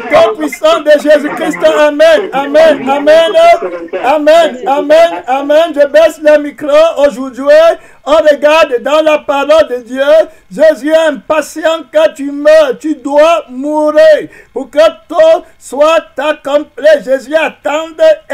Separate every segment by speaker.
Speaker 1: cœur puissant de Jésus-Christ. Amen, amen, amen, amen, amen, amen. Je baisse le micro aujourd'hui. On regarde dans la parole de Dieu. Jésus est impatient que tu meurs. Tu dois mourir pour que tout soit accompli. Jésus attend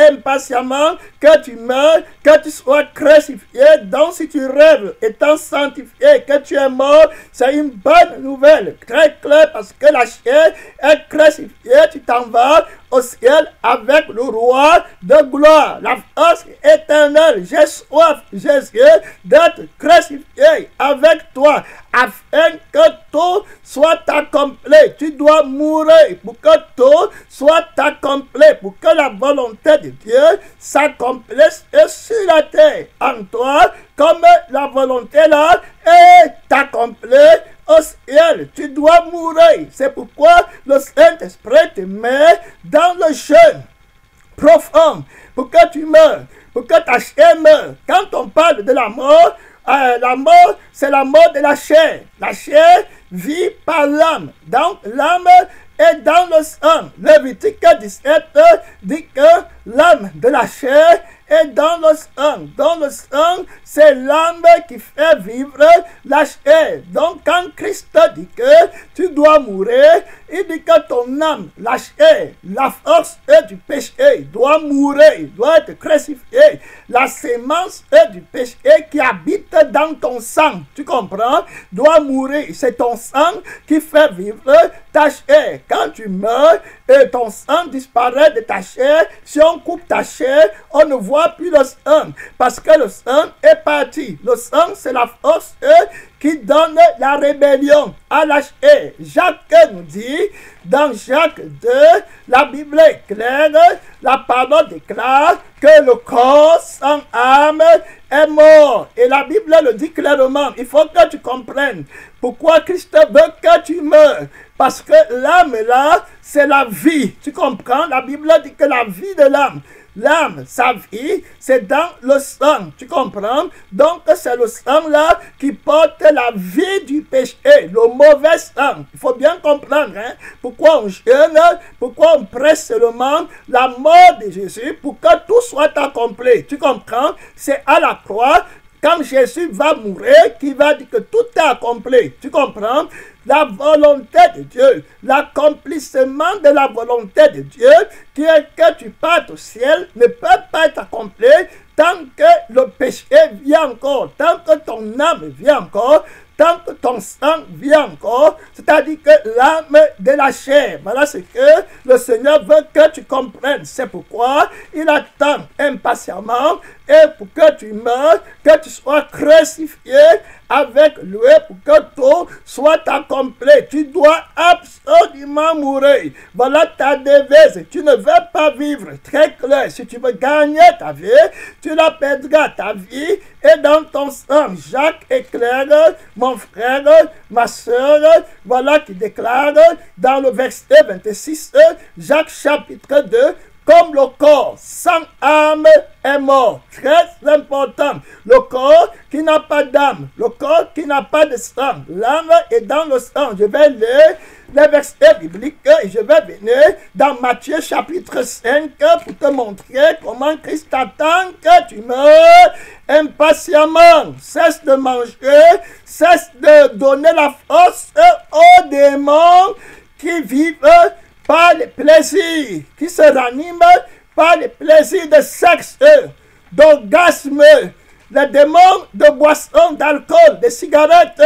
Speaker 1: impatiemment que tu meurs, que tu sois crucifié. Donc si tu rêves étant sanctifié, que tu es mort, c'est une bonne nouvelle. Très clair, parce que la chair est crucifiée. Tu t'en vas au ciel avec le roi de gloire. La force éternelle. J'ai soif, Jésus, d'être crucifié avec toi afin que tout soit accompli. Tu dois mourir pour que tout soit accompli, pour que la volonté de Dieu s'accomplisse sur la terre en toi, comme la volonté là est accomplie au ciel. Tu dois mourir. C'est pourquoi le Saint-Esprit te met dans le jeûne profond pour que tu meurs, pour que ta chair meure. Quand on parle de la mort, c'est la mort de la chair. La chair vit par l'âme. Donc l'âme est dans le sang. Lévitique 17 dit que l'âme de la chair est dans le sang. Dans le sang, c'est l'âme qui fait vivre la chair. Donc quand Christ dit que tu dois mourir, il dit que ton âme, la chair, la force du péché doit mourir, doit être crucifiée. La sémence du péché qui habite dans ton sang, tu comprends, doit mourir. C'est ton sang qui fait vivre ta chair. Quand tu meurs et ton sang disparaît de ta chair, si on coupe ta chair, on ne voit plus le sang, parce que le sang est parti. Le sang, c'est la force qui donne la rébellion à la chair. Jacques nous dit, dans Jacques 2, la Bible est claire, la parole déclare que le corps sans âme est mort. Et la Bible le dit clairement. Il faut que tu comprennes pourquoi Christ veut que tu meurs. Parce que l'âme là, c'est la vie. Tu comprends? La Bible dit que la vie de l'âme, sa vie, c'est dans le sang. Tu comprends? Donc, c'est le sang là qui porte la vie du péché, le mauvais sang. Il faut bien comprendre, hein? Pourquoi on jeûne, pourquoi on presse seulement la mort de Jésus pour que tout soit accompli. Tu comprends? C'est à la croix, quand Jésus va mourir, qu'il va dire que tout est accompli. Tu comprends? La volonté de Dieu, l'accomplissement de la volonté de Dieu, qui est que tu partes au ciel, ne peut pas être accompli tant que le péché vit encore, tant que ton âme vit encore, tant que ton sang vit encore, c'est-à-dire que l'âme de la chair. Voilà ce que le Seigneur veut que tu comprennes. C'est pourquoi il attend impatiemment et pour que tu meurs, que tu sois crucifié avec lui pour que tout soit accompli. Tu dois absolument mourir. Voilà ta devise. Tu ne veux pas vivre. Très clair. Si tu veux gagner ta vie, tu la perdras. Ta vie est dans ton sang. Jacques éclaire, mon frère, ma soeur, voilà qui déclare dans le verset 26, Jacques chapitre 2, comme le corps sans âme est mort. Très important. Le corps qui n'a pas d'âme. Le corps qui n'a pas de sang. L'âme est dans le sang. Je vais lire les versets bibliques et je vais venir dans Matthieu chapitre 5 pour te montrer comment Christ attend que tu meurs impatiemment. Cesse de manger. Cesse de donner la force aux démons qui vivent par les plaisirs, qui se raniment par les plaisirs de sexe, d'orgasme, les démons de boissons, d'alcool, de cigarettes,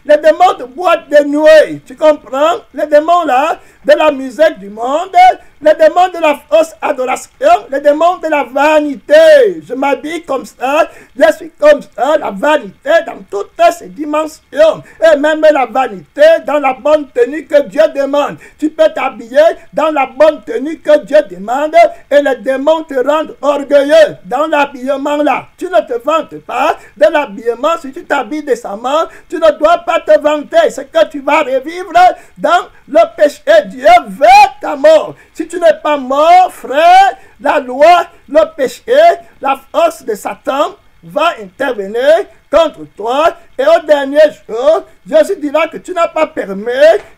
Speaker 1: les démons de boîte de nuit, tu comprends? Les démons là, de la musique du monde, les démons de la fausse adoration, les démons de la vanité. Je m'habille comme ça, je suis comme ça, la vanité dans toutes ses dimensions. Et même la vanité dans la bonne tenue que Dieu demande. Tu peux t'habiller dans la bonne tenue que Dieu demande et les démons te rendent orgueilleux dans l'habillement là. Tu ne te vantes pas de l'habillement. Si tu t'habilles décemment, tu ne dois pas te vanter. C'est que tu vas revivre dans le péché. Dieu veut ta mort. Si tu n'es pas mort, frère, la loi, le péché, la force de Satan va intervenir contre toi. Et au dernier jour, Jésus dira que tu n'as pas permis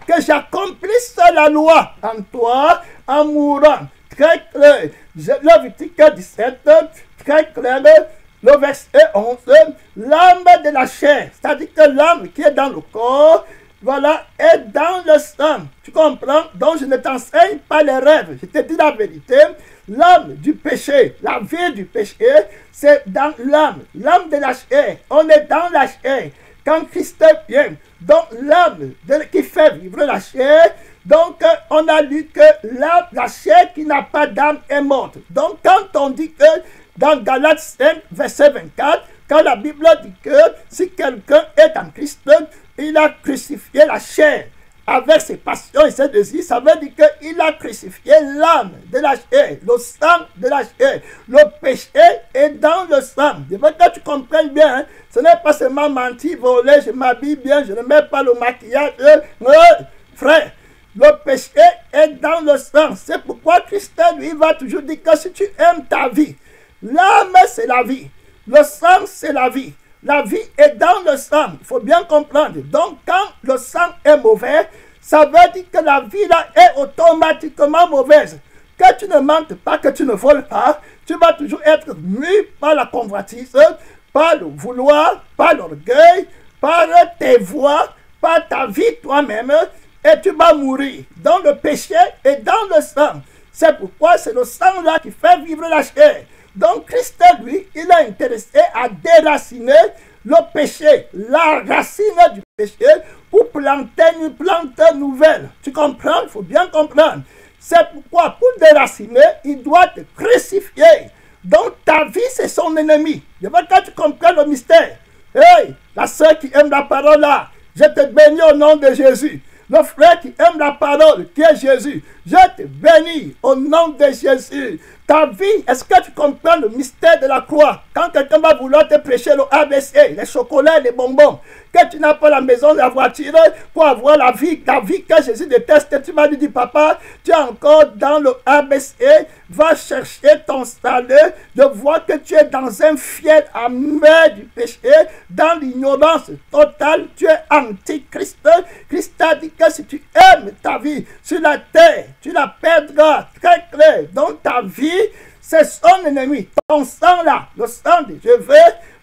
Speaker 1: que j'accomplisse la loi en toi en mourant. Très clair. Lévitique 17, très clair. Le verset 11, l'âme de la chair, c'est-à-dire que l'âme qui est dans le corps, voilà, est dans le sang. Tu comprends? Donc je ne t'enseigne pas les rêves. Je te dis la vérité. L'âme du péché, la vie du péché, c'est dans l'âme. L'âme de la chair. On est dans la chair. Quand Christ vient, donc l'âme qui fait vivre la chair, donc on a lu que la chair qui n'a pas d'âme est morte. Donc quand on dit que dans Galates 5, verset 24, quand la Bible dit que si quelqu'un est en Christ, il a crucifié la chair avec ses passions et ses désirs, ça veut dire qu'il a crucifié l'âme de la chair, le sang de la chair. Le péché est dans le sang. Je veux que tu comprennes bien, hein? Ce n'est pas seulement mentir, voler, je m'habille bien, je ne mets pas le maquillage. Frère, le péché est dans le sang. C'est pourquoi Christ, lui, va toujours dire que si tu aimes ta vie, l'âme, c'est la vie. Le sang, c'est la vie. La vie est dans le sang. Il faut bien comprendre. Donc, quand le sang est mauvais, ça veut dire que la vie là est automatiquement mauvaise. Que tu ne mentes pas, que tu ne voles pas, tu vas toujours être mû par la convoitise, par le vouloir, par l'orgueil, par tes voix, par ta vie toi-même, et tu vas mourir. Donc, le péché est dans le sang. C'est pourquoi c'est le sang là qui fait vivre la chair. Donc Christ, lui, il est intéressé à déraciner le péché, la racine du péché, pour planter une plante nouvelle. Tu comprends? Il faut bien comprendre. C'est pourquoi, pour déraciner, il doit te crucifier. Donc ta vie, c'est son ennemi. Je veux que tu comprennes le mystère. Hey, la sœur qui aime la parole là, je te bénis au nom de Jésus. Le frère qui aime la parole, qui est Jésus, je te bénis au nom de Jésus. Ta vie, est-ce que tu comprends le mystère de la croix? Quand quelqu'un va vouloir te prêcher le ABC, les chocolats, les bonbons, que tu n'as pas la maison, la voiture, pour avoir la vie que Jésus déteste, tu vas lui dire, papa, tu es encore dans le ABC, va chercher ton salut, je vois que tu es dans un fiel amer du péché, dans l'ignorance totale, tu es antichrist. Christ a dit que si tu aimes ta vie sur la terre, tu la perdras, très clair. Donc ta vie, c'est son ennemi. Ton sang là, le sang de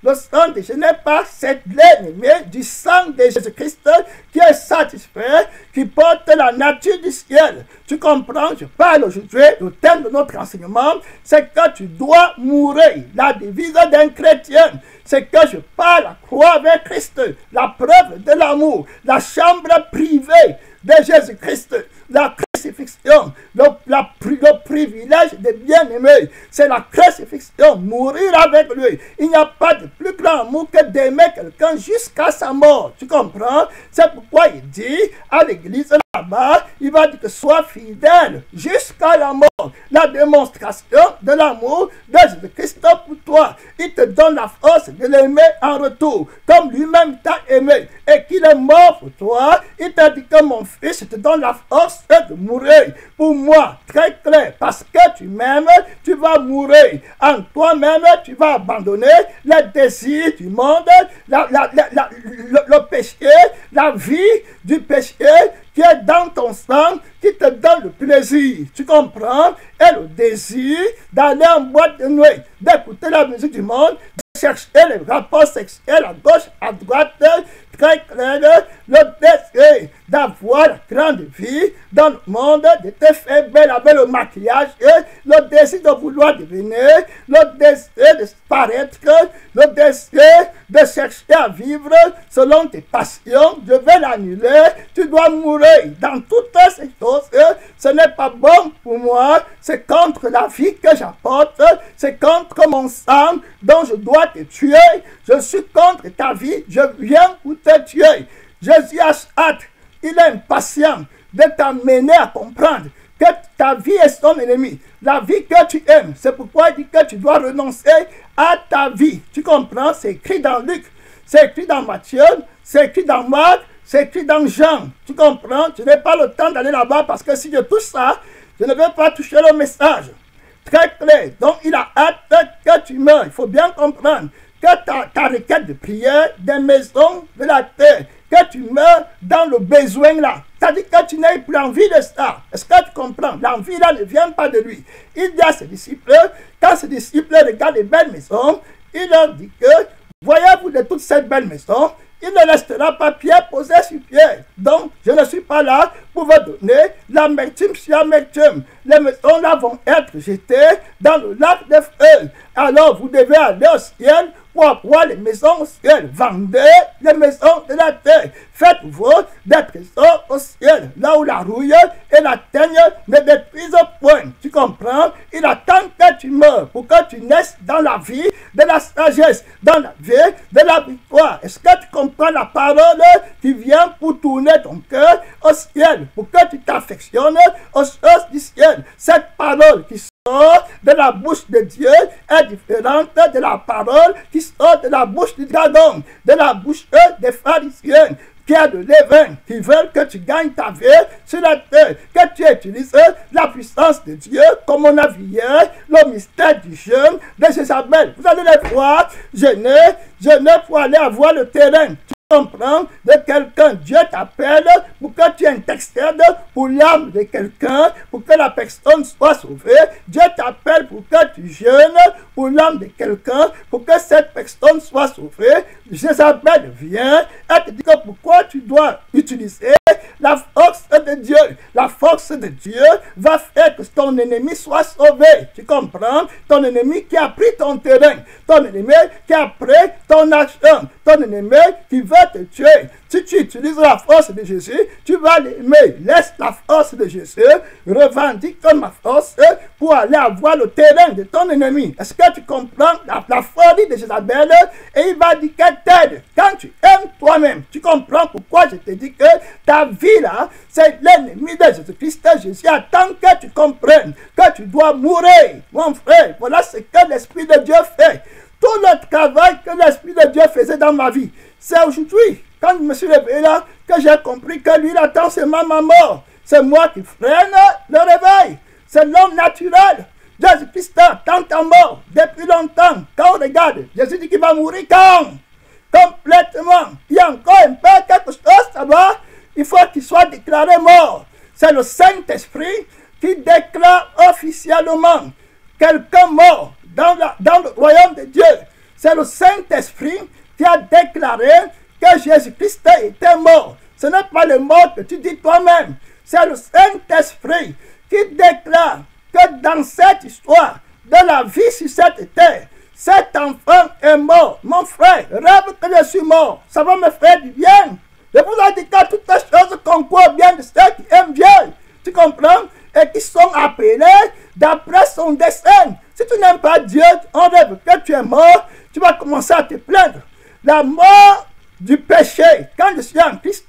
Speaker 1: le sang de je n'ai pas, c'est l'ennemi du sang de Jésus-Christ qui est satisfait, qui porte la nature du ciel. Tu comprends? Je parle aujourd'hui, le thème de notre enseignement, c'est que tu dois mourir. La devise d'un chrétien, c'est que je parle la croix avec Christ, la preuve de l'amour, la chambre privée de Jésus-Christ, la crucifixion, le privilège de bien-aimé, c'est la crucifixion, mourir avec lui. Il n'y a pas de plus grand amour que d'aimer quelqu'un jusqu'à sa mort. Tu comprends? C'est pourquoi il dit à l'église là-bas, il va dire que sois fidèle jusqu'à la mort. La démonstration de l'amour de Jésus-Christ pour toi. Il te donne la force de l'aimer en retour, comme lui-même t'a aimé et qu'il est mort pour toi. Il t'a dit que mon fils, je te donne la force de mourir pour moi. Très clair, parce que tu m'aimes, tu vas mourir. En toi-même, tu vas abandonner les désirs du monde, le péché, la vie du péché qui est dans ton sang, qui te donne le plaisir, tu comprends, et le désir d'aller en boîte de nuit, d'écouter la musique du monde, de chercher les rapports sexuels à gauche, à droite, très clair, le désir d'avoir la grande vie dans le monde, de te faire belle avec le maquillage, le désir de vouloir devenir, le désir de paraître, le désir de chercher à vivre selon tes passions, je vais l'annuler, tu dois mourir. Dans toutes ces choses, ce n'est pas bon pour moi, c'est contre la vie que j'apporte, c'est contre mon sang, dont je dois te tuer, je suis contre ta vie, je viens pour te tuer. Jésus a hâte, il est impatient de t'amener à comprendre que ta vie est son ennemi. La vie que tu aimes, c'est pourquoi il dit que tu dois renoncer à ta vie. Tu comprends? C'est écrit dans Luc, c'est écrit dans Matthieu, c'est écrit dans Marc, c'est écrit dans Jean. Tu comprends? Je n'ai pas le temps d'aller là-bas parce que si je touche ça, je ne vais pas toucher le message. Très clair. Donc il a hâte que tu meurs. Il faut bien comprendre que ta requête de prière des maisons de la terre, que tu meurs dans le besoin là, C'est-à-dire que tu n'as plus envie de ça. Est-ce que tu comprends? L'envie là ne vient pas de lui. Il dit à ses disciples, quand ses disciples regardent les belles maisons, il leur dit que, voyez-vous de toute cette belle maison, il ne restera pas pierre posée sur pierre. Donc, je ne suis pas là pour vous donner l'amertume sur amertume. Les maisons là vont être jetées dans le lac de feu. Alors, vous devez aller au ciel pour voir les maisons au ciel. Vendez les maisons de la terre. Faites-vous des trésors au ciel, là où la rouille et la teigne ne détruisent point. Tu comprends? Il attend que tu meurs pour que tu naisses dans la vie de la sagesse, dans la vie de la victoire. Est-ce que tu comprends la parole qui vient pour tourner ton cœur au ciel, pour que tu t'affectionnes aux choses du ciel? Cette parole qui sort de la bouche de Dieu est différente de la parole qui sort de la bouche du dragon, de la bouche des pharisiens, qui a de levain, qui veulent que tu gagnes ta vie sur la terre, que tu utilises la puissance de Dieu, comme on a vu hier, le mystère du jeûne de Jézabel. Vous allez les voir, jeûner pour aller avoir le terrain. Comprends de quelqu'un, Dieu t'appelle pour que tu intercèdes pour l'âme de quelqu'un, pour que la personne soit sauvée. Dieu t'appelle pour que tu jeûnes pour l'âme de quelqu'un, pour que cette personne soit sauvée. Jézabel vient et te dit que pourquoi tu dois utiliser la force de Dieu. La force de Dieu va faire que ton ennemi soit sauvé. Tu comprends? Ton ennemi qui a pris ton terrain, ton ennemi qui a pris ton argent, ton ennemi qui veut te tuer. Si tu utilises la force de Jésus, tu vas l'aimer. Laisse la force de Jésus, revendique ma force pour aller avoir le terrain de ton ennemi. Est-ce que tu comprends la folie de Jézabel? Et il va dire qu'elle t'aide. Quand tu aimes toi-même, tu comprends pourquoi je te dis que ta vie là, c'est l'ennemi de Jésus-Christ. Jésus attend que tu comprennes que tu dois mourir. Mon frère, voilà ce que l'Esprit de Dieu fait. Tout le travail que l'Esprit de Dieu faisait dans ma vie, c'est aujourd'hui, quand je me suis réveillé là, que j'ai compris que lui, il attend seulement ma mort. C'est moi qui freine le réveil. C'est l'homme naturel. Jésus-Christ attend ta mort depuis longtemps. Quand on regarde, Jésus dit qu'il va mourir quand? Complètement. Il y a encore un peu quelque chose, ça va. Il faut qu'il soit déclaré mort. C'est le Saint-Esprit qui déclare officiellement quelqu'un mort dans le royaume de Dieu. C'est le Saint-Esprit qui a déclaré que Jésus-Christ était mort. Ce n'est pas le mort que tu dis toi-même. C'est le Saint-Esprit qui déclare que dans cette histoire de la vie sur cette terre, cet enfant est mort. Mon frère, rêve que je suis mort. Ça va me faire du bien. Je vous ai dit que toutes les choses concourent bien de ceux qui aiment Dieu. Tu comprends? Et qui sont appelés d'après son dessein. Si tu n'aimes pas Dieu, on rêve que tu es mort, tu vas commencer à te plaindre. La mort du péché, quand je suis en Christ,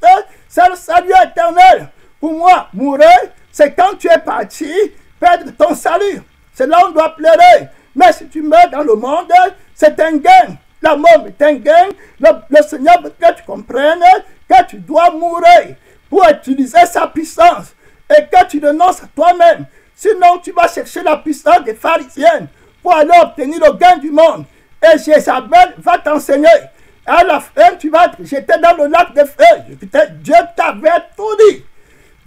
Speaker 1: c'est le salut éternel. Pour moi, mourir, c'est quand tu es parti perdre ton salut. C'est là où on doit pleurer. Mais si tu meurs dans le monde, c'est un gain. La mort est un gain. Le Seigneur veut que tu comprennes que tu dois mourir pour utiliser sa puissance et que tu renonces à toi-même. Sinon, tu vas chercher la puissance des pharisiens pour aller obtenir le gain du monde. Et Jézabel va t'enseigner. À la fin, tu vas te jeter dans le lac de feu. Dieu t'avait tout dit.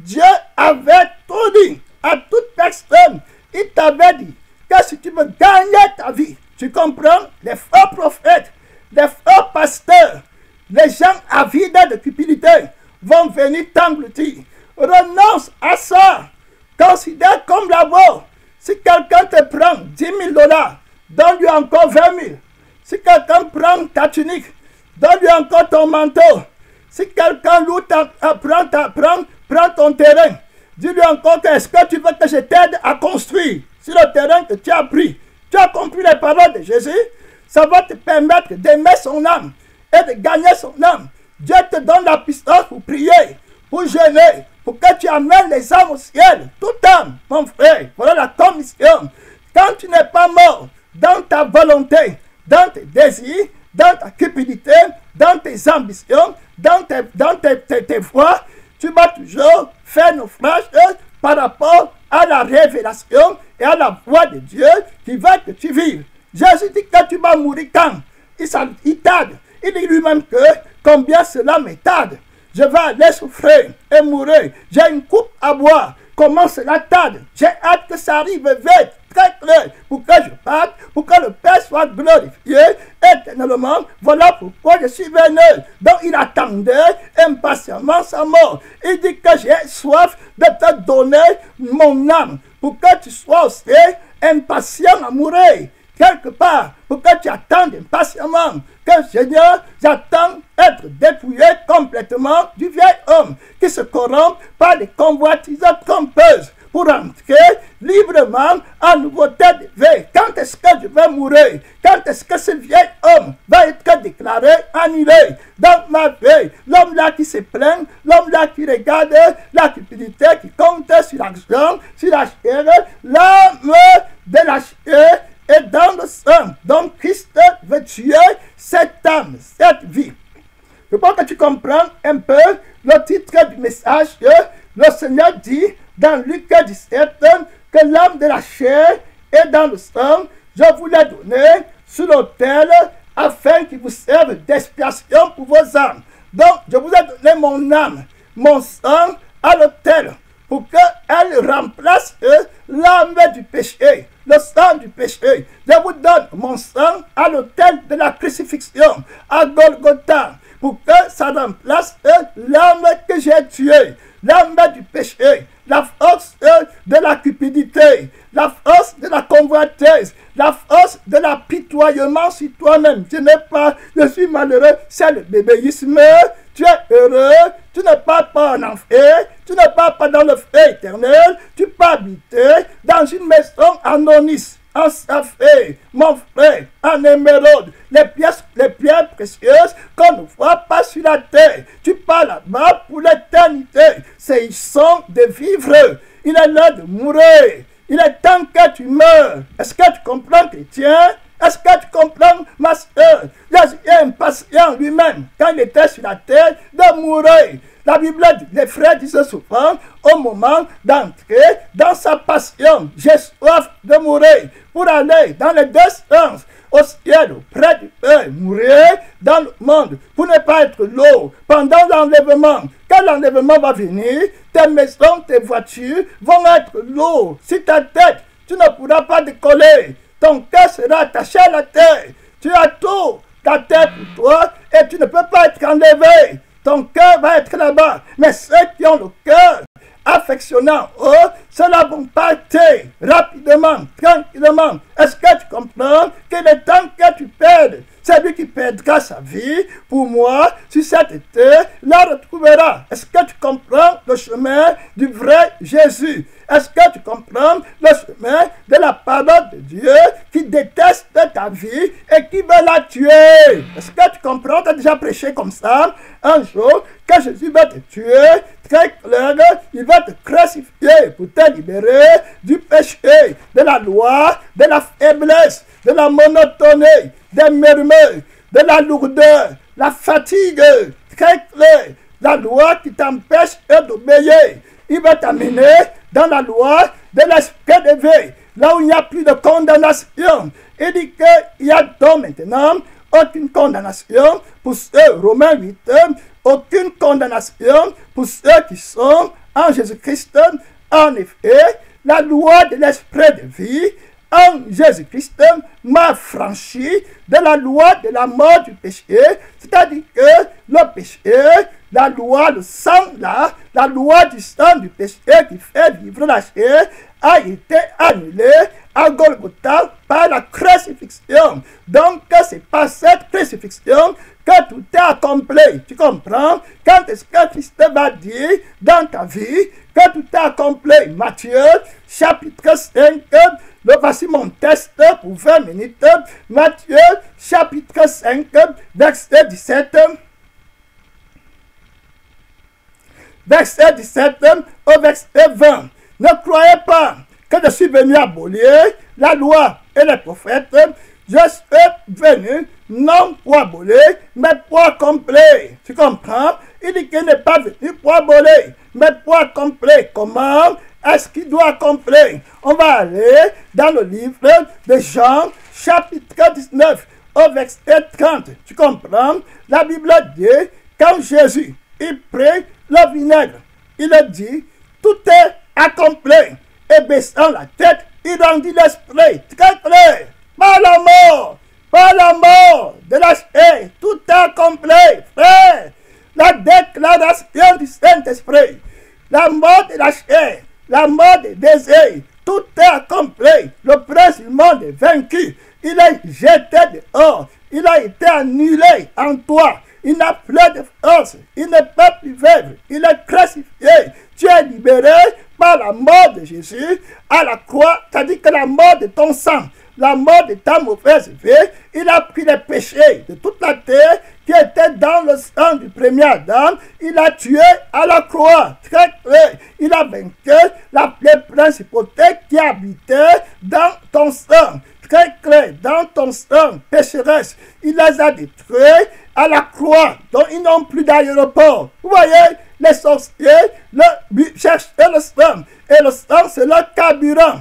Speaker 1: Dieu avait tout dit à toute personne. Il t'avait dit que si tu veux gagner ta vie, tu comprends, les faux prophètes, les faux pasteurs, les gens avides de cupidité vont venir t'engloutir. Renonce à ça. Considère comme d'abord, si quelqu'un te prend 10 000 $, donne-lui encore 20 000. Si quelqu'un prend ta tunique, donne-lui encore ton manteau. Si quelqu'un prend ton terrain, dis-lui encore que est-ce que tu veux que je t'aide à construire sur le terrain que tu as pris. Tu as compris les paroles de Jésus? Ça va te permettre d'aimer son âme et de gagner son âme. Dieu te donne la puissance pour prier, pour jeûner, pour que tu amènes les âmes au ciel. Toute âme, mon frère, voilà la commission. Quand tu n'es pas mort dans ta volonté, dans tes désirs, dans ta cupidité, dans tes ambitions, dans tes voies, tu vas toujours faire naufrage par rapport à la révélation et à la voix de Dieu qui veut que tu vives. Jésus dit que tu vas mourir quand? Il tarde. Il dit lui-même que combien cela me tarde. je vais aller souffrir et mourir. J'ai une coupe à boire. Comment cela tarde? J'ai hâte que ça arrive vite, très clair, pour que je parte, pour que le Père soit glorifié éternellement. Voilà pourquoi je suis venu. Donc il attendait impatiemment sa mort. Il dit que j'ai soif de te donner mon âme, pour que tu sois aussi impatient à mourir. Quelque part, pour que tu attendes impatiemment que Seigneur, j'attends être dépouillé complètement du vieil homme qui se corrompt par les convoitises trompeuses pour entrer librement en nouveauté de vie. Quand est-ce que je vais mourir? Quand est-ce que ce vieil homme va être déclaré annulé dans ma vie? L'homme là qui se plaint, l'homme là qui regarde la cupidité, qui compte sur l'argent, sur la chair, l'âme de la chair et dans le sang. Donc Christ veut tuer cette âme, cette vie. Je pense que tu comprends un peu le titre du message. Le Seigneur dit dans Luc 17 que l'âme de la chair est dans le sang. Je vous l'ai donné sur l'autel afin qu'il vous serve d'expiation pour vos âmes. Donc je vous ai donné mon âme, mon sang à l'autel pour qu'elle remplace l'âme du péché, le sang du péché. Je vous donne mon sang à l'autel de la crucifixion, à Golgotha, pour que ça remplace l'âme que j'ai tuée, l'âme du péché, la force de la cupidité, la force de la convoitise, la force de l'apitoiement sur toi-même. Tu n'es pas, je suis malheureux, c'est le bébéisme. Tu es heureux, tu ne pars pas en enfer, tu ne pars pas dans le feu éternel, tu peux habiter dans une maison en onyx, en saphir, mon frère, en émeraude, les pierres précieuses qu'on ne voit pas sur la terre. Tu pars là-bas pour l'éternité. C'est ils sont de vivre. Il est l'heure de mourir. Il est temps que tu meurs. Est-ce que tu comprends, chrétien? Est-ce que tu comprends, ma soeur? Jésus est impatient lui-même, quand il était sur la terre, de mourir. La Bible dit, les frères disent souvent, au moment d'entrer dans sa passion, j'ai soif de mourir, pour aller dans les deux sens, au ciel, auprès du Père, mourir dans le monde, pour ne pas être lourd pendant l'enlèvement. Quand l'enlèvement va venir, tes maisons, tes voitures vont être lourdes sur ta tête. Tu ne pourras pas décoller. Ton cœur sera attaché à la terre. Tu as tout, ta terre pour toi, et tu ne peux pas être enlevé. Ton cœur va être là-bas. Mais ceux qui ont le cœur affectionnant, ceux-là vont partir rapidement, tranquillement. Est-ce que tu comprends qu'il est temps que tu perdes? C'est lui qui perdra sa vie pour moi sur cette terre, la retrouvera. Est-ce que tu comprends le chemin du vrai Jésus? Est-ce que tu comprends le chemin de la parole de Dieu qui déteste ta vie et qui veut la tuer? Est-ce que tu comprends? Tu as déjà prêché comme ça un jour que Jésus va te tuer, très clair, il va te crucifier pour te libérer du péché, de la loi, de la faiblesse, de la monotonie, des murmures, de la lourdeur, la fatigue, très clair, la loi qui t'empêche d'obéir. Il va t'amener dans la loi de l'esprit de vie, là où il n'y a plus de condamnation. Il dit qu'il y a donc maintenant aucune condamnation pour ceux, Romains 8, aucune condamnation pour ceux qui sont en Jésus-Christ. En effet, la loi de l'esprit de vie en Jésus-Christ m'a franchi de la loi de la mort du péché, c'est-à-dire que le péché, la loi, le sang là, la loi du sang du péché qui fait vivre la chair a été annulée à Golgotha par la crucifixion. Donc c'est par cette crucifixion que tout est accompli. Tu comprends? Quand est-ce que Christ va dire dans ta vie que tout est accompli? Matthieu chapitre 5, voici mon texte pour 20 minutes. Matthieu chapitre 5, verset 17. Verset 17 au verset 20. Ne croyez pas que je suis venu abolir la loi et les prophètes. Je suis venu non pour abolir, mais pour accomplir. Tu comprends? Il dit qu'il n'est pas venu pour abolir, mais pour accomplir. Comment est-ce qu'il doit accomplir? On va aller dans le livre de Jean, chapitre 19, au verset 30. Tu comprends? La Bible dit, quand Jésus il prit le vinaigre. Il a dit, tout est accompli. Et baissant la tête, il rendit l'esprit très clair. Par la mort de la chair, tout est accompli, frère. La déclaration du Saint-Esprit, la mort de la chair, la mort des désirs, tout est accompli. Le prince du monde est vaincu. Il est jeté dehors. Il a été annulé en toi. Il n'a plus de force. Il ne peut plus vivre. Il est crucifié. Tu es libéré par la mort de Jésus à la croix. C'est-à-dire que la mort de ton sang, la mort de ta mauvaise vie, il a pris les péchés de toute la terre qui étaient dans le sang du premier Adam. Il a tué à la croix. Très clair. Il a vaincu les principautés qui habitaient dans ton sang. Très clair, dans ton sang, pécheresse, il les a détruits à la croix, donc ils n'ont plus d'aéroport. Vous voyez, les sorciers cherchent le sang, et le sang c'est leur carburant.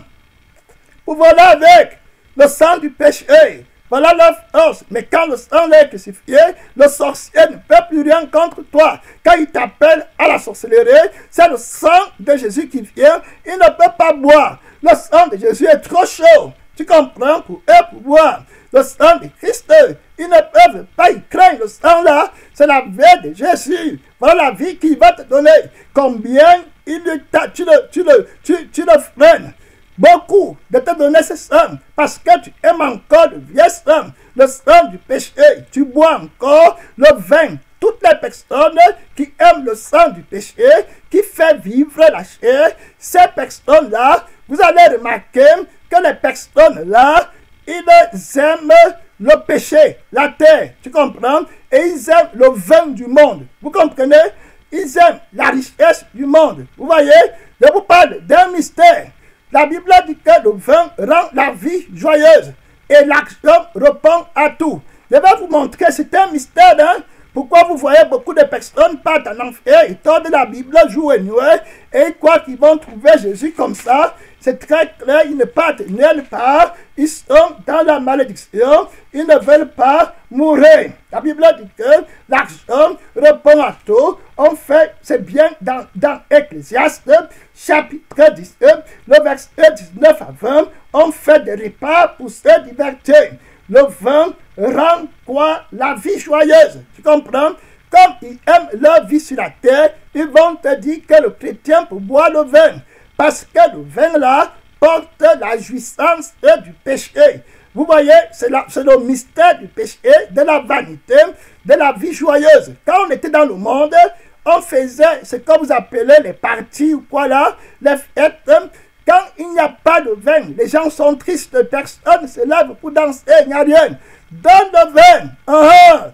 Speaker 1: Pour voler avec le sang du péché, voilà leur force. Mais quand le sang est crucifié, le sorcier ne peut plus rien contre toi. Quand il t'appelle à la sorcellerie, c'est le sang de Jésus qui vient, il ne peut pas boire. Le sang de Jésus est trop chaud. Tu comprends, pour eux pouvoir. Le sang de Christ, ils ne peuvent pas y craindre. Le sang là, c'est la vie de Jésus. Voilà la vie qu'il va te donner. Combien tu le freines. Beaucoup de te donner ce sang parce que tu aimes encore le vieux sang, le sang du péché. Tu bois encore le vin. Toutes les personnes qui aiment le sang du péché, qui fait vivre la chair, ces personnes-là, vous allez remarquer que les personnes-là, ils aiment le péché, la terre, tu comprends? Et ils aiment le vin du monde. Vous comprenez? Ils aiment la richesse du monde. Vous voyez? Je vous parle d'un mystère. La Bible dit que le vin rend la vie joyeuse et l'action répond à tout. Je vais vous montrer, c'est un mystère, hein? Pourquoi vous voyez beaucoup de personnes partent en enfer, ils tordent la Bible jour et nuit, et ils croient qu'ils vont trouver Jésus comme ça. C'est très clair, ils ne partent nulle part, ils sont dans la malédiction, ils ne veulent pas mourir. La Bible dit que l'action répond à tout. En fait, c'est bien dans Ecclésiaste, chapitre 19, le verset 19 à 20, on fait des repas pour se divertir. Le vin rend quoi? La vie joyeuse. Tu comprends? Comme ils aiment leur vie sur la terre, ils vont te dire que le chrétien peut boire le vin. Parce que le vin là porte la jouissance du péché. Vous voyez, c'est le mystère du péché, de la vanité, de la vie joyeuse. Quand on était dans le monde, on faisait ce que vous appelez les parties ou quoi là, les fêtes. Quand il n'y a pas de vin, les gens sont tristes, personne ne se lève pour danser, il n'y a rien. Donne le vin.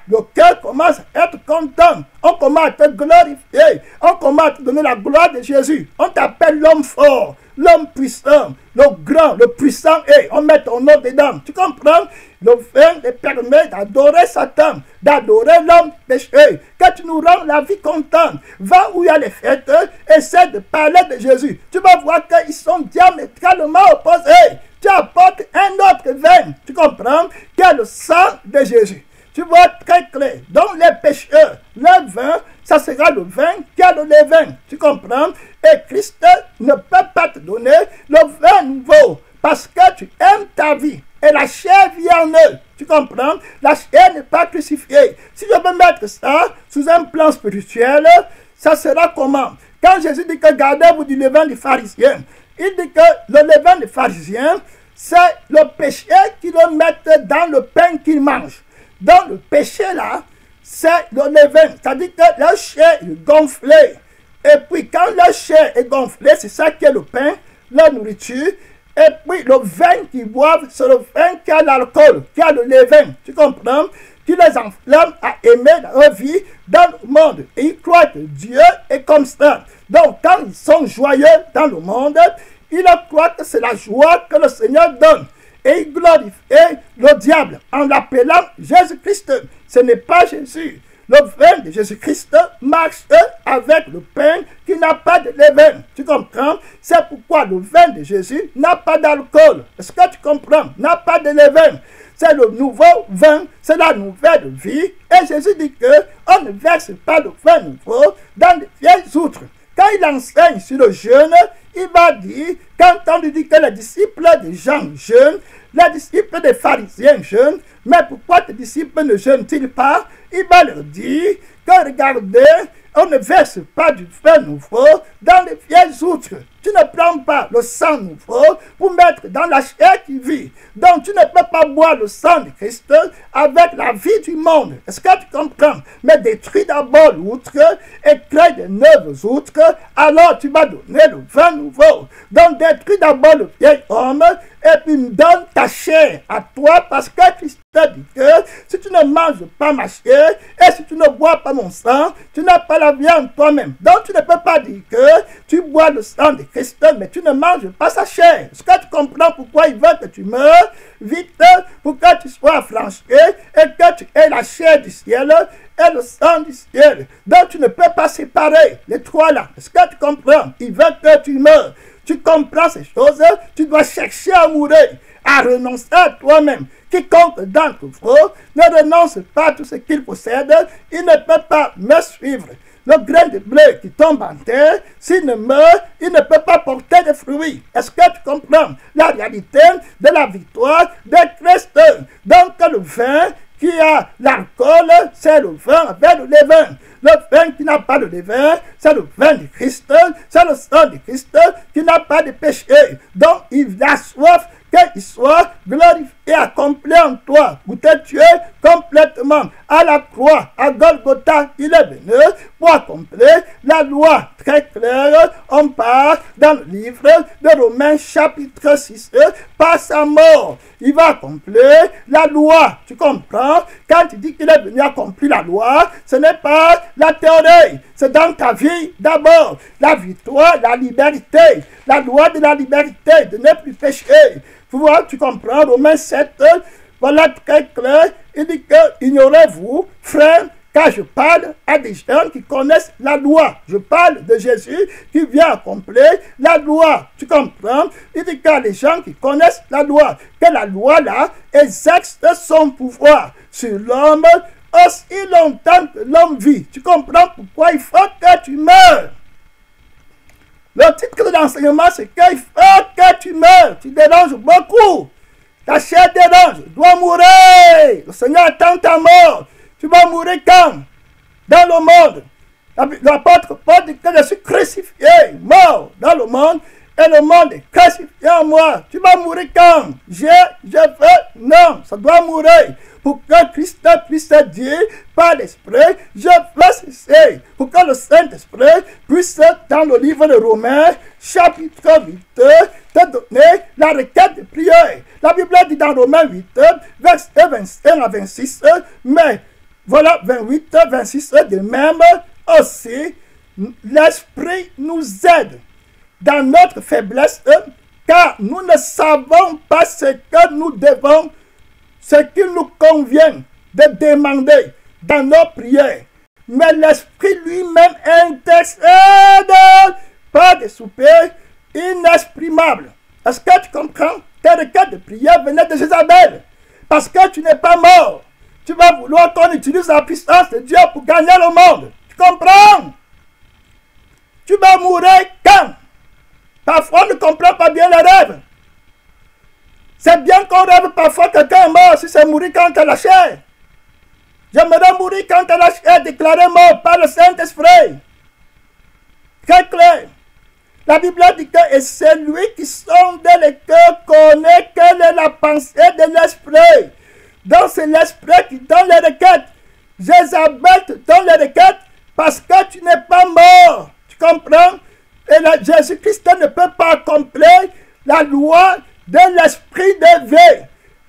Speaker 1: Le cœur commence à être content. On commence à te glorifier. On commence à te donner la gloire de Jésus. On t'appelle l'homme fort, l'homme puissant, le grand, le puissant. Et on met ton nom dedans. Tu comprends? Le vin te permet d'adorer Satan, d'adorer l'homme péché. Que tu nous rends la vie contente. Va où il y a les fêtes, essaie de parler de Jésus. Tu vas voir qu'ils sont diamétralement opposés. Tu apportes un autre vin, tu comprends, qui est le sang de Jésus. Tu vois très clair. Donc les pécheurs, le vin, ça sera le vin qui a le levain. Tu comprends? Et Christ ne peut pas te donner le vin nouveau parce que tu aimes ta vie. Et la chair vit en eux. Tu comprends? La chair n'est pas crucifiée. Si je veux mettre ça sous un plan spirituel, ça sera comment? Quand Jésus dit que gardez-vous du levain des pharisiens, il dit que le levain des pharisiens, c'est le péché qu'ils mettent dans le pain qu'ils mangent. Dans le péché là, c'est le levain. C'est-à-dire que leur chair est gonflée. Et puis quand leur chair est gonflée, c'est ça qui est le pain, la nourriture. Et puis le vin qu'ils boivent, c'est le vin qui a l'alcool, qui a le levain. Tu comprends? Qui les enflamme à aimer leur vie dans le monde. Et ils croient que Dieu est comme ça. Donc quand ils sont joyeux dans le monde, ils croient que c'est la joie que le Seigneur donne. Et ils glorifient le diable en l'appelant Jésus-Christ. Ce n'est pas Jésus. Le vin de Jésus-Christ marche avec le pain qui n'a pas de levain. Tu comprends? C'est pourquoi le vin de Jésus n'a pas d'alcool. Est-ce que tu comprends? N'a pas de levain. C'est le nouveau vin, c'est la nouvelle vie. Et Jésus dit qu'on ne verse pas le vin nouveau dans les vieilles outres. Quand il enseigne sur le jeûne, il va dire, quand on lui dit que les disciples des gens jeûnent, les disciples des pharisiens jeûnent, mais pourquoi tes disciples ne jeûnent-ils pas? Il va leur dire que regardez, on ne verse pas du vin nouveau dans les vieilles outres. Tu ne prends pas le sang nouveau pour mettre dans la chair qui vit. Donc tu ne peux pas boire le sang de Christ avec la vie du monde. Est-ce que tu comprends? Mais détruis d'abord l'outre et crée de neuves outres, alors tu vas donner le vin nouveau. Donc détruis d'abord le vieil homme et puis donne ta chair à toi, parce que Christ dit que si tu ne manges pas ma chair et si tu ne bois pas mon sang, tu n'as pas la vie en toi-même. Donc tu ne peux pas dire que tu bois le sang de Christ mais tu ne manges pas sa chair. Est-ce que tu comprends pourquoi il veut que tu meurs vite, pour que tu sois affranchi et que tu aies la chair du ciel et le sang du ciel? Donc tu ne peux pas séparer les trois là. Est-ce que tu comprends? Il veut que tu meurs. Tu comprends ces choses, tu dois chercher à mourir, à renoncer à toi-même. Quiconque d'entre vous ne renonce pas à tout ce qu'il possède, il ne peut pas me suivre. Le grain de blé qui tombe en terre, s'il ne meurt, il ne peut pas porter de fruits. Est-ce que tu comprends la réalité de la victoire de Christ? Donc le vin qui a l'alcool, c'est le vin avec le levain. Le vin qui n'a pas de levain, c'est le vin de Christ, c'est le sang de Christ qui n'a pas de péché. Donc il a soif qu'il soit glorifié et accompli en toi, pour te tuer complètement. À la croix, à Golgotha, il est venu pour accomplir la loi très claire. On parle dans le livre de Romains chapitre 6, par sa mort. Il va accomplir la loi. Tu comprends? Quand il dit qu'il est venu accomplir la loi, ce n'est pas la théorie, c'est dans ta vie d'abord. La victoire, la liberté, la loi de la liberté, de ne plus pécher. Tu vois, tu comprends, Romains 7, voilà très clair. Il dit que ignorez-vous, frères, car je parle à des gens qui connaissent la loi. Je parle de Jésus qui vient accomplir la loi. Tu comprends? Il dit qu'à les gens qui connaissent la loi, que la loi là exerce son pouvoir sur l'homme aussi longtemps que l'homme vit. Tu comprends pourquoi il faut que tu meurs? Le titre de l'enseignement, c'est qu'il faut que tu meurs. Tu déranges beaucoup. Ta chair dérange. Tu dois mourir. Le Seigneur attend ta mort. Tu vas mourir quand? Dans le monde. L'apôtre Paul dit que je suis crucifié, mort dans le monde, et le monde est crucifié en moi. Tu vas mourir quand? Je veux, non, ça doit mourir. Pour que Christ puisse dire par l'Esprit, je veux cesser. Pour que le Saint-Esprit puisse, dans le livre de Romains, chapitre 8, te donner la requête de prière. La Bible dit dans Romains 8, versets 21 à 26, mais voilà 28, 26, de même aussi, l'Esprit nous aide dans notre faiblesse, car nous ne savons pas ce que nous devons, ce qu'il nous convient de demander dans nos prières. Mais l'Esprit lui-même intercède par des soupirs inexprimables. Est-ce que tu comprends? Tes requêtes de prière venaient de Jézabel. Parce que tu n'es pas mort. Tu vas vouloir qu'on utilise la puissance de Dieu pour gagner le monde. Tu comprends? Tu vas mourir quand? Parfois, on ne comprend pas bien les rêves. C'est bien qu'on rêve parfois quelqu'un est mort si c'est mourir quand tu as la chair. J'aimerais mourir quand tu as la chair déclarée mort par le Saint-Esprit. Très clair. La Bible dit que et celui qui sonde les cœurs connaît quelle est la pensée de l'Esprit. Donc c'est l'Esprit qui donne les requêtes. Jézabel te donne les requêtes parce que tu n'es pas mort. Tu comprends? Et Jésus-Christ ne peut pas accomplir la loi de l'esprit de vie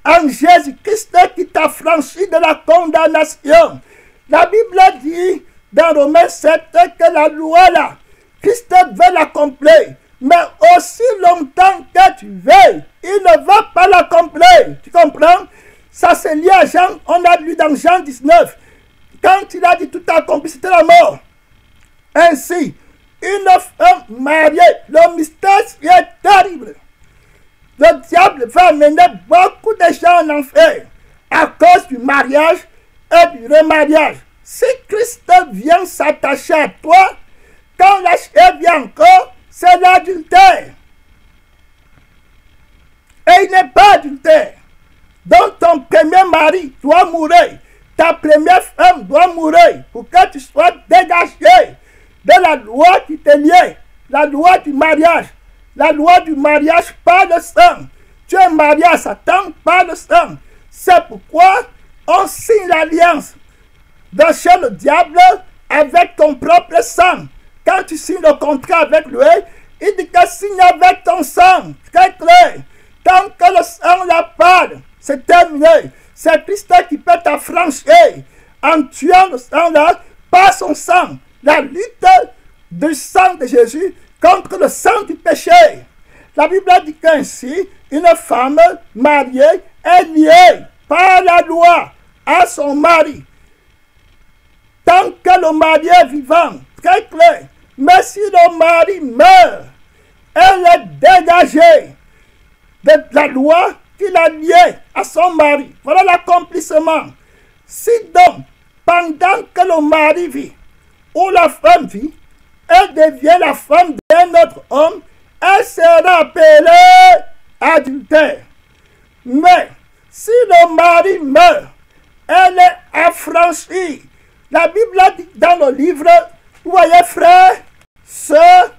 Speaker 1: en Jésus-Christ qui t'a franchi de la condamnation. La Bible dit dans Romains 7 que la loi là, Christ veut l'accomplir, mais aussi longtemps que tu veux, il ne va pas l'accomplir. Tu comprends? Ça c'est lié à Jean, on a lu dans Jean 19. quand il a dit tout accompli, c'était la mort. Ainsi, une femme mariée, le mystère est terrible. Le diable va amener beaucoup de gens en enfer à cause du mariage et du remariage. Si Christ vient s'attacher à toi, quand la chair vient encore, c'est l'adultère. Et il n'est pas adultère. Donc ton premier mari doit mourir. Ta première femme doit mourir pour que tu sois dégagé de la loi qui te lie, la loi du mariage. La loi du mariage par le sang. Tu es marié à Satan par le sang. C'est pourquoi on signe l'alliance de chez le diable avec ton propre sang. Quand tu signes le contrat avec lui, il dit que signe avec ton sang. Très clair. Tant que le sang la parle, c'est terminé. C'est Christ qui peut t'affranchir en tuant le sang là par son sang. La lutte du sang de Jésus contre le sang du péché. La Bible dit qu'ainsi, une femme mariée est liée par la loi à son mari. Tant que le mari est vivant, très clair. Mais si le mari meurt, elle est dégagée de la loi qui l'a liée à son mari. Voilà l'accomplissement. Si donc, pendant que le mari vit, ou la femme vit, elle devient la femme d'un autre homme, elle sera appelée adultère. Mais si le mari meurt, elle est affranchie. La Bible dit dans le livre, vous voyez frères, sœurs,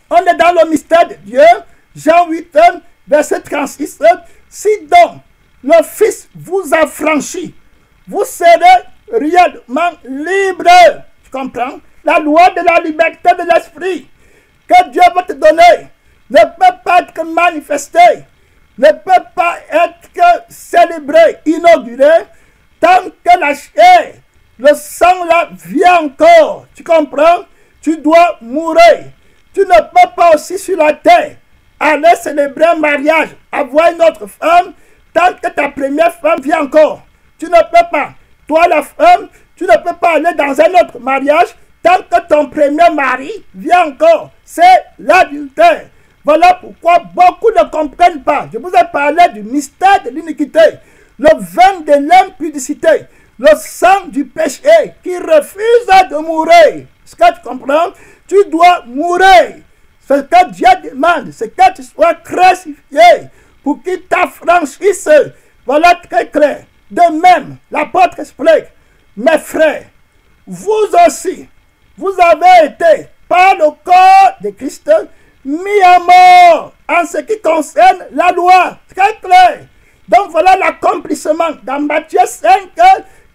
Speaker 1: on est dans le mystère de Dieu, Jean 8, verset 36. Si donc le Fils vous affranchit, vous serez réellement libre. Tu comprends? La loi de la liberté de l'esprit que Dieu va te donner ne peut pas être manifestée, ne peut pas être célébrée, inaugurée, tant que la chair, le sang là vient encore. Tu comprends? Tu dois mourir. Tu ne peux pas aussi sur la terre aller célébrer un mariage, avoir une autre femme, tant que ta première femme vient encore. Tu ne peux pas. Toi la femme, tu ne peux pas aller dans un autre mariage tant que ton premier mari vient encore. C'est l'adultère. Voilà pourquoi beaucoup ne comprennent pas. Je vous ai parlé du mystère de l'iniquité, le vin de l'impudicité, le sang du péché qui refuse de mourir. Est-ce que tu comprends? Tu dois mourir. Ce que Dieu demande, c'est que tu sois crucifié pour qu'il t'affranchisse. Voilà très clair. De même, l'apôtre explique, mes frères, vous aussi, vous avez été, par le corps de Christ, mis à mort en ce qui concerne la loi. Très clair. Donc voilà l'accomplissement. Dans Matthieu 5,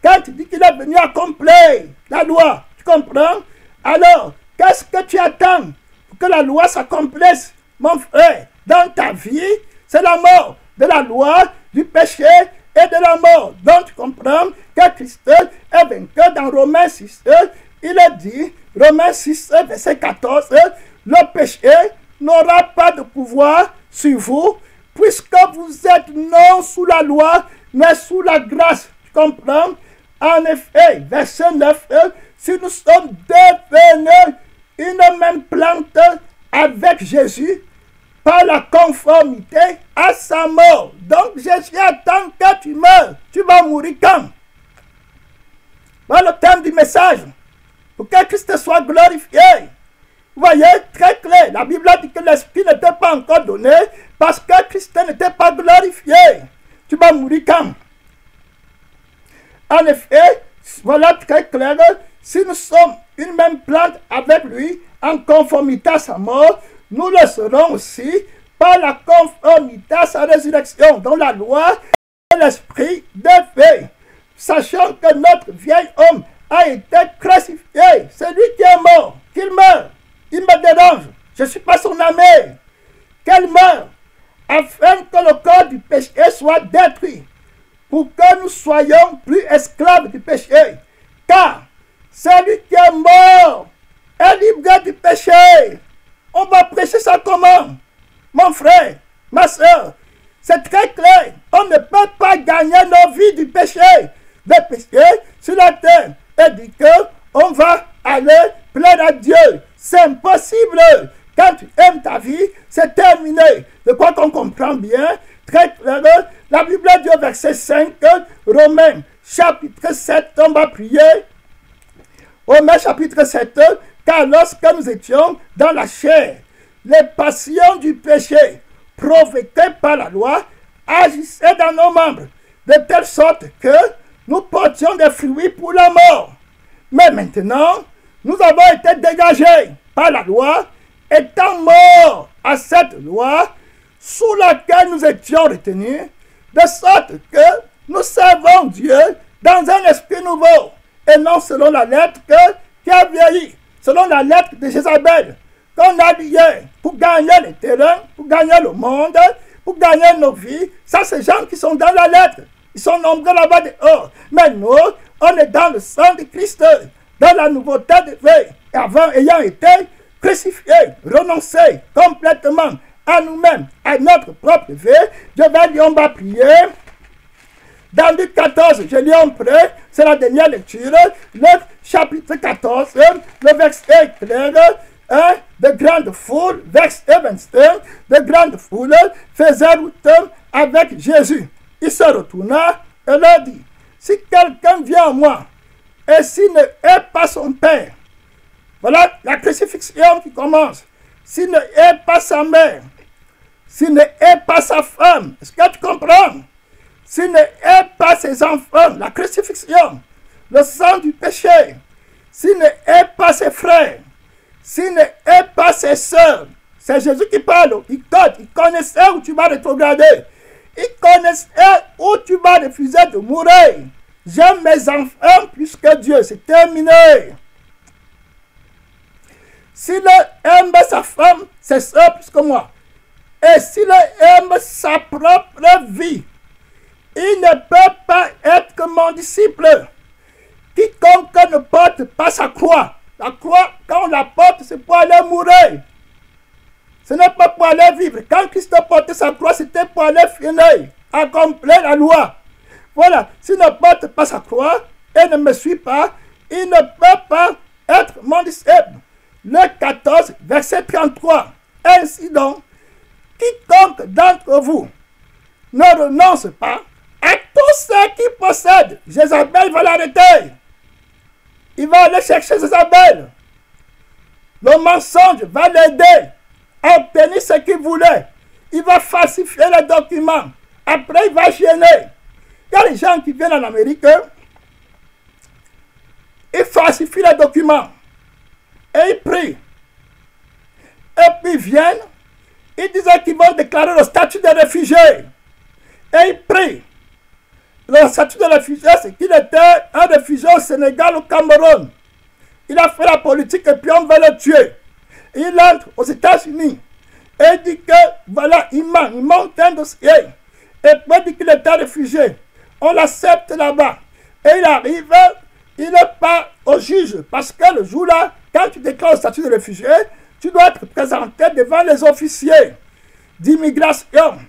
Speaker 1: quand il dit qu'il est venu accomplir la loi, tu comprends? Alors, qu'est-ce que tu attends pour que la loi s'accomplisse, mon frère? Dans ta vie, c'est la mort de la loi, du péché et de la mort. Donc tu comprends que Christ est vainqueur. Dans Romains 6, il est dit, Romains 6, verset 14, le péché n'aura pas de pouvoir sur vous, puisque vous êtes non sous la loi, mais sous la grâce. Tu comprends? En effet, verset 9, si nous sommes devenus une même plante avec Jésus, par la conformité à sa mort. Donc Jésus attend que tu meurs. Tu vas mourir quand? Voilà le thème du message. Pour que Christ soit glorifié. Vous voyez, très clair. La Bible dit que l'Esprit n'était pas encore donné parce que Christ n'était pas glorifié. Tu vas mourir quand? En effet, voilà très clair. Si nous sommes une même plante avec lui, en conformité à sa mort, nous le serons aussi par la conformité à sa résurrection, dont la loi et l'esprit devait. Sachant que notre vieil homme a été crucifié, c'est lui qui est mort, qu'il meurt. Il me dérange, je ne suis pas son ami. Qu'elle meure, afin que le corps du péché soit détruit, pour que nous soyons plus esclaves du péché. Car celui qui est mort est libre du péché. On va prêcher ça comment? Mon frère, ma soeur, c'est très clair. On ne peut pas gagner nos vies du péché. des péchés sur la terre et dit qu'on va aller plaire à Dieu. C'est impossible. Quand tu aimes ta vie, c'est terminé. De quoi qu'on comprend bien, très clair, la Bible dit au verset 5, Romains chapitre 7, on va prier. Romains chapitre 7, car lorsque nous étions dans la chair, les passions du péché provoquées par la loi agissaient dans nos membres, de telle sorte que nous portions des fruits pour la mort. Mais maintenant, nous avons été dégagés par la loi, étant morts à cette loi sous laquelle nous étions retenus, de sorte que nous servons Dieu dans un esprit nouveau, et non selon la lettre qui a vieilli, selon la lettre de Jézabel, qu'on a liée pour gagner les terrains, pour gagner le monde, pour gagner nos vies. Ça, c'est gens qui sont dans la lettre. Ils sont nombreux là-bas dehors. Mais nous, on est dans le sang de Christ, dans la nouveauté de vie. Et avant, ayant été crucifiés, renoncés complètement à nous-mêmes, à notre propre vie, je vais dire, on va prier. Dans Luc 14, je lis en près, c'est la dernière lecture, le chapitre 14, le verset clair, de grandes foules, verset 25, de grandes foules faisaient route avec Jésus. Il se retourna et leur dit, si quelqu'un vient à moi, et s'il ne hait pas son père, voilà la crucifixion qui commence, s'il ne hait pas sa mère, s'il ne hait pas sa femme, est-ce que tu comprends? S'il ne hait pas ses enfants, la crucifixion, le sang du péché, s'il ne hait pas ses frères, s'il ne hait pas ses sœurs, c'est Jésus qui parle, il connaissait où tu vas rétrograder, il connaissait où tu vas refuser de mourir. J'aime mes enfants plus que Dieu, c'est terminé. S'il aime sa femme, ses sœurs plus que moi, et s'il aime sa propre vie, il ne peut pas être mon disciple. Quiconque ne porte pas sa croix, la croix, quand on la porte, c'est pour aller mourir. Ce n'est pas pour aller vivre. Quand Christ portait sa croix, c'était pour aller finir, accomplir la loi. Voilà, s'il ne porte pas sa croix et ne me suit pas, il ne peut pas être mon disciple. Le 14, verset 33. Ainsi donc, quiconque d'entre vous ne renonce pas à tous ceux qui possèdent, Jézabel va l'arrêter. Il va aller chercher Jézabel. Le mensonge va l'aider à obtenir ce qu'il voulait. Il va falsifier les documents. Après, il va gêner. Il y a des gens qui viennent en Amérique, ils falsifient les documents. Et ils prient. Et puis ils viennent, ils disaient qu'ils vont déclarer le statut de réfugié. Et ils prient. Le statut de réfugié, c'est qu'il était un réfugié au Sénégal, au Cameroun. Il a fait la politique et puis on veut le tuer. Il entre aux États-Unis et il dit que, voilà, il monte un dossier. Et puis il dit qu'il était réfugié. On l'accepte là-bas. Et il arrive, il part au juge. Parce que le jour-là, quand tu déclares le statut de réfugié, tu dois être présenté devant les officiers d'immigration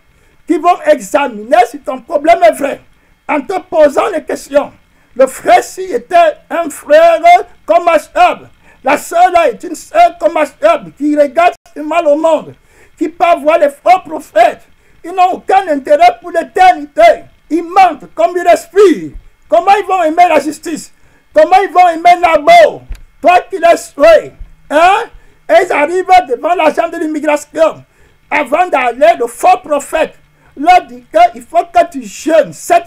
Speaker 1: qui vont examiner si ton problème est vrai. En te posant les questions. Le frère ci était un frère commerçable. La sœur là est une sœur commerçable qui regarde mal au monde, qui part voir les faux prophètes. Ils n'ont aucun intérêt pour l'éternité. Ils mentent comme ils respirent. Comment ils vont aimer la justice? Comment ils vont aimer Nabo? Toi qui les souhaites. Hein? Et ils arrivent devant l'agent de l'immigration. Avant d'aller, le faux prophète leur dit qu'il faut que tu jeûnes 7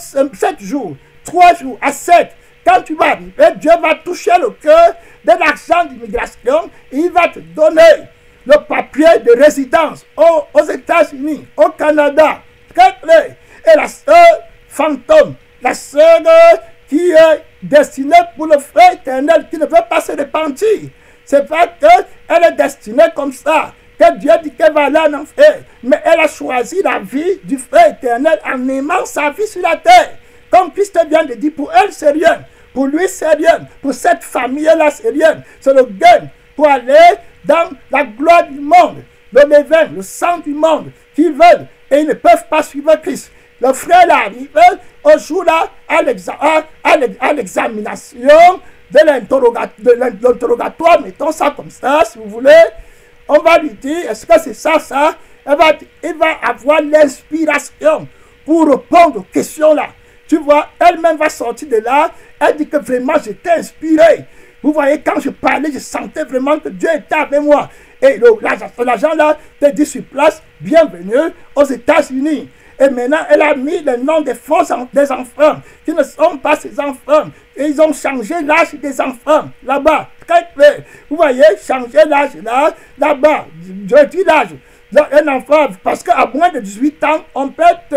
Speaker 1: jours, 3 jours à 7. Quand tu vas arriver, Dieu va toucher le cœur de l'agent d'immigration et il va te donner le papier de résidence aux États-Unis, au Canada. Très clair. Et la sœur fantôme, la sœur qui est destinée pour le feu éternel, qui ne veut pas se repentir. C'est pas qu'elle est destinée comme ça, que Dieu dit qu'elle va aller en enfer. Mais elle a choisi la vie du feu éternel en aimant sa vie sur la terre. Comme Christ vient de dire, pour elle, c'est rien. Pour lui, c'est rien. Pour cette famille-là, c'est rien. C'est le gain pour aller dans la gloire du monde. Le levain, le sang du monde, qui veulent et ils ne peuvent pas suivre Christ. le frère est arrivé au jour là à l'examination de l'interrogatoire, mettons ça comme ça, si vous voulez. On va lui dire, est-ce que c'est ça? Il va avoir l'inspiration pour répondre aux questions là. Tu vois, elle-même va sortir de là. Elle dit que vraiment, j'étais inspiré. Vous voyez, quand je parlais, je sentais vraiment que Dieu était avec moi. Et l'agent là te dit sur place, bienvenue aux États-Unis. Et maintenant, elle a mis le nom des enfants qui ne sont pas ses enfants. Et ils ont changé l'âge des enfants là-bas. Vous voyez, changer l'âge là-bas. Je dis l'âge. Un enfant, parce qu'à moins de 18 ans, on peut te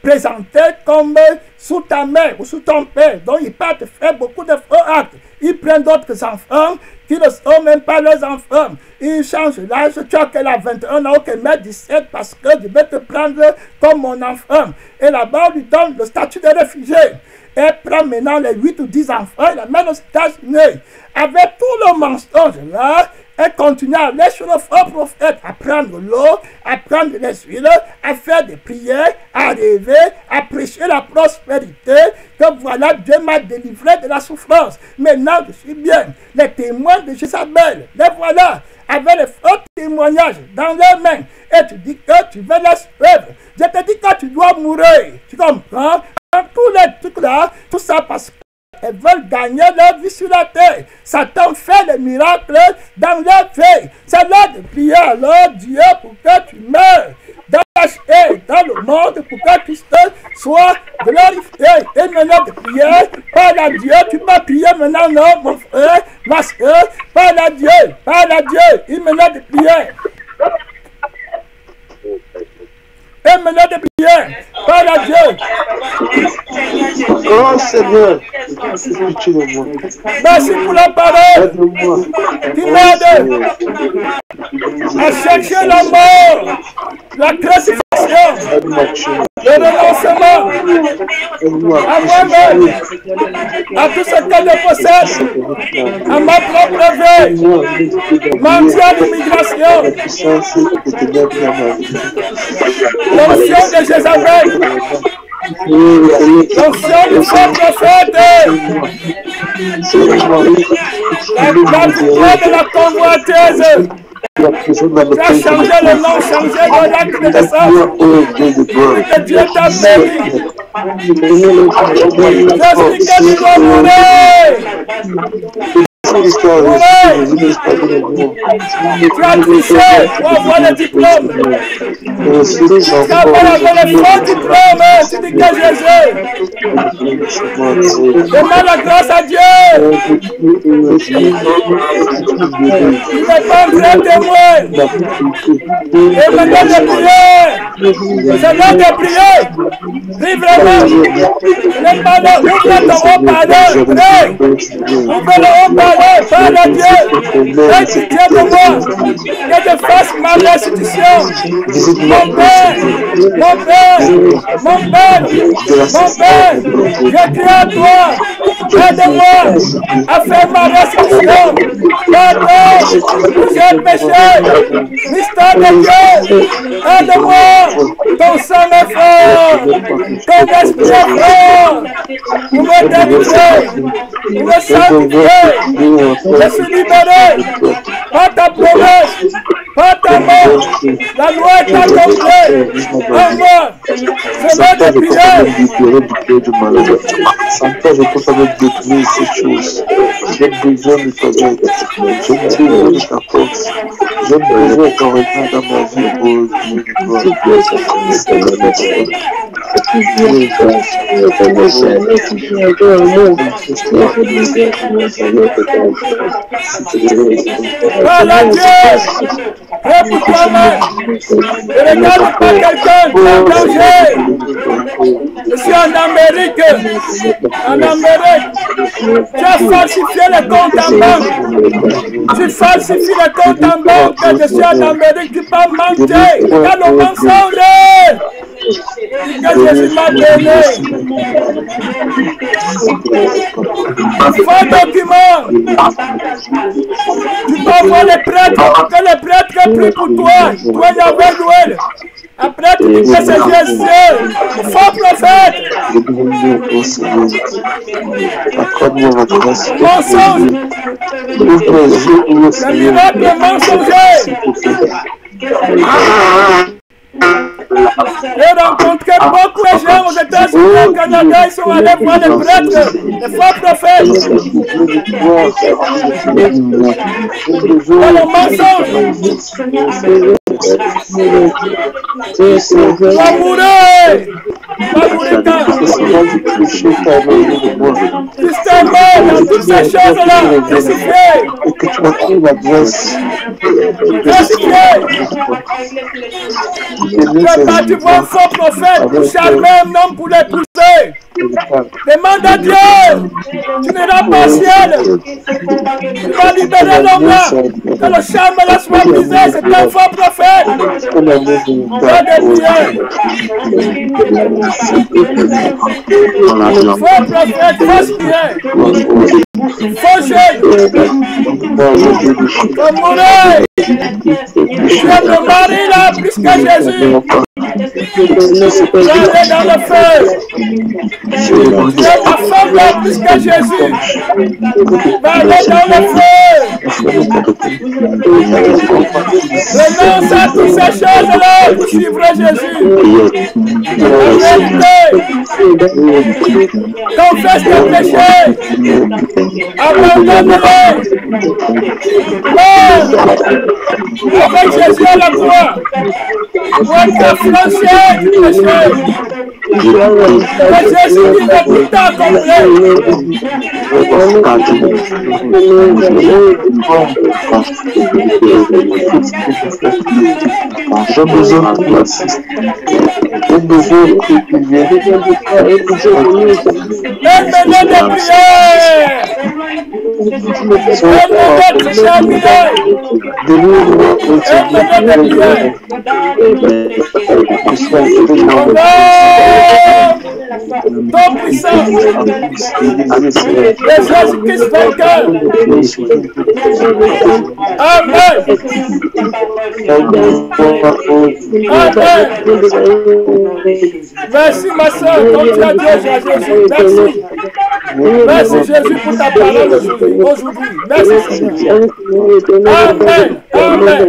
Speaker 1: présenter comme sous ta mère ou sous ton père. Donc, ils partent faire beaucoup de faux actes. Ils prennent d'autres enfants qui ne sont même pas leurs enfants. Ils changent l'âge. Tu as qu'elle a 21 ans, qu'elle met 17 parce que je vais te prendre comme mon enfant. Et là-bas, on lui donne le statut de réfugié. Elle prend maintenant les 8 ou 10 enfants et la mène aux États-Unis. Avec tout le mensonge là, elle continue à aller sur le faux prophète, à prendre l'eau, à prendre les huiles, à faire des prières, à rêver, à prêcher la prospérité, que voilà, Dieu m'a délivré de la souffrance. Maintenant, je suis bien. Les témoins de Jézabel, les voilà, avec les faux témoignages dans leurs mains. Et tu dis que tu veux les suivre. Je te dis que tu dois mourir. Tu comprends? Tous les trucs là, tout ça parce que elles veulent gagner leur vie sur la terre. Satan fait des miracles dans leur vie. C'est l'heure de prier alors Dieu pour que tu meurs dans le monde, pour que Christ soit glorifié. Et maintenant de prier, parle à Dieu. Tu peux prier maintenant, non, mon frère, ma soeur, parle à Dieu, Il me laisse de prier. Et maintenant de prier, parle à Dieu.
Speaker 2: Oh Seigneur, pitié de moi.
Speaker 1: Merci pour la parole. Tu m'aides à chercher la mort, la crucifixion, le renoncement à moi-même, à tout ce que je possède, à ma propre vie, mentir d'immigration, l'onction de Jézabel, l'onction du faux prophète, la victoire de la convoitise. Tu as changé le nom, changé le acte de naissance. Que Dieu t'a béni. Je suis que tu dois mourir. Tu as triché pour avoir le diplôme. Tu as avoir le faux diplôme. Tu dis que Jésus. Demande la grâce à Dieu. Il n'est pas un vrai témoin. Et maintenant de prier. C'est l'heure de prier. Prie vraiment. Il n'est pas là. Ouvre ton haut-parleur. Ouvre le haut-parleur. Parle à Dieu, aie pitié de moi, que je fasse ma restitution. Mon Père, je crie à toi, aide-moi à faire ma restitution. Pardon, j'ai péché, mystère de Dieu, aide-moi, ton sang est fort, ton esprit est fort, pour me délivrer, pour me sanctifier. Je suis libéré par ta promesse, par ta mort. La loi est accomplie en moi. Je vais te prier.
Speaker 2: Sans toi, je ne peux pas détruire ces choses. J'ai besoin de ta aide. J'ai besoin de ta force. J'ai besoin de ton retour dans ma vie
Speaker 1: Parle à Dieu. Prie pour toi-même. Ne regarde pas quelqu'un qui est en danger. Je suis en Amérique. En Amérique. Tu as falsifié les comptes en banque. Tu falsifies les comptes en banque. Je suis en Amérique. Tu peux mentir. Regarde le mensonge. Que Jésus m'a donné. Faux document. Tu peux voir les prêtres, que les prêtres prient pour toi. Toi, Yahweh Noël. Après, tu dis que c'est Jésus, le faux prophète.
Speaker 2: Accorde-moi la grâce.
Speaker 1: Mensonge. Le miracle mensonger. J'ai rencontré beaucoup de gens aux États-Unis, au Canada, ils sont allés voir les prêtres, les faux prophètes. C'est le mensonge. Va mourir. Va mourir quand? Justement, dans toutes ces choses-là, crucifié. Crucifié. Tu vois un faux prophète pour charmer un homme pour l'épouser. Demande à Dieu. Tu n'iras pas au ciel. Tu vas libérer l'homme-là. Que le charme-là soit brisé. C'est un faux prophète. Va dévier. Faux prophète, fausse bien. Faux jeune. Faut mourir. Tu aimes le mari là plus que Jésus. Tu aller dans le feu. Tu aimes la femme là plus que Jésus. Va aller dans le feu. Renonce à toutes ces choses-là pour suivre Jésus. La vérité. Confesse tes péchés. Abandonne-les. Meurs avec Jésus à la croix. Pour être affranchi du péché. Que Jésus dit que tout a accompli.
Speaker 2: J'ai besoin de place. J'ai besoin de prier.
Speaker 1: Aide-moi de prier. Aide-moi de cheminer.
Speaker 2: Délivre-moi
Speaker 1: Aide-moi de prier. Ton puissant. De Jésus-Christ vainqueur. Amen. Amen. Merci ma soeur, comme tu as dit à Jésus. Merci. Merci Jésus pour ta parole aujourd'hui. Merci Seigneur. Amen. Amen.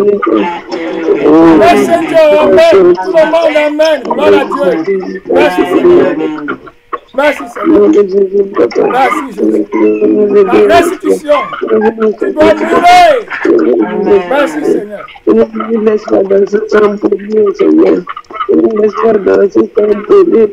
Speaker 1: Merci Dieu. Amen. Tout le monde, amen. Gloire à Dieu. Merci Seigneur. Merci Seigneur. Merci Jésus. La restitution. Tu dois mourir. Merci Seigneur.
Speaker 3: Laisse-moi dans ce temps pour Dieu, Seigneur. Laisse-moi dans ce temps pour Dieu.